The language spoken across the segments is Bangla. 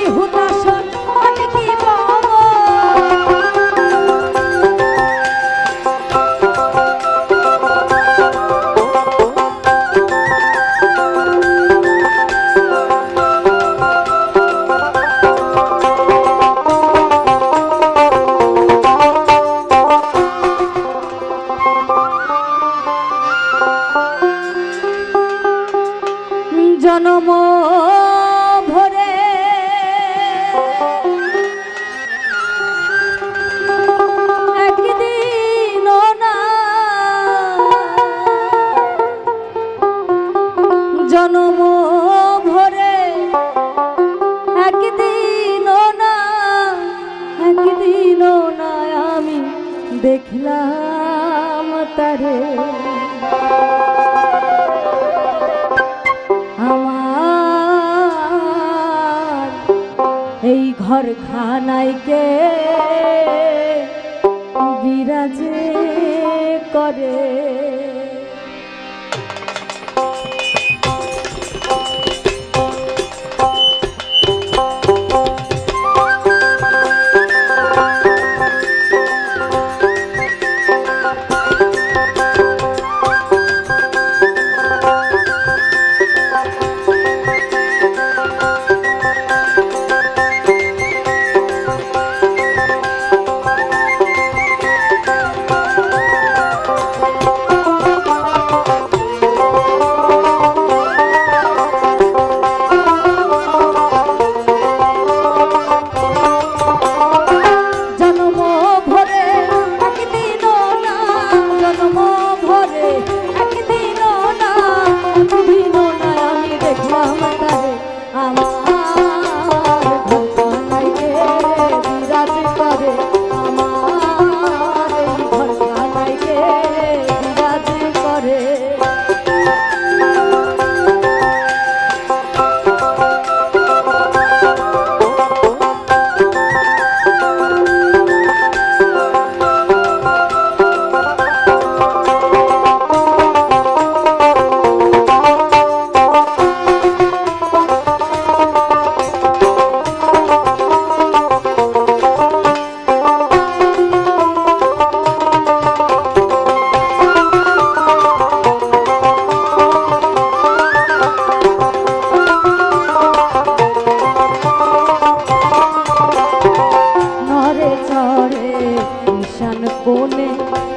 হুতাশন আমি কি পাবো জনম ভরে একদিন না জনম ভরে একদিন না একদিন না আমি দেখলাম তারে এই ঘরখানায় কে বিরাজ করে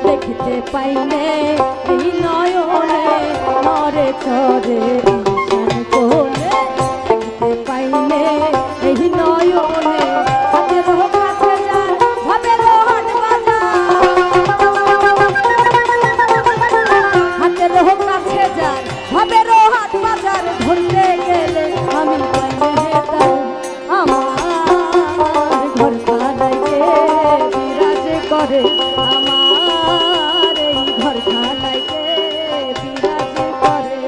দেখতে পাইলে এই নয়নে নরে চরে ঈশান কোণে দেখতে পাইলে এই নয়নে হাতের কাছে যার ভাবের হাট বাজার হাতের কাছে যার ভাবের হাট বাজার ধরতে গেলে আমি আমার ঘর খানায় বিরাজ করে আমার এই ঘর খানায় বিরাজ করে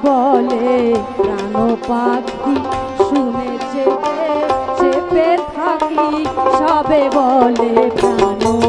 বলে প্রাণ পাখি শুনে চেপে থাকি সবে বলে প্রাণ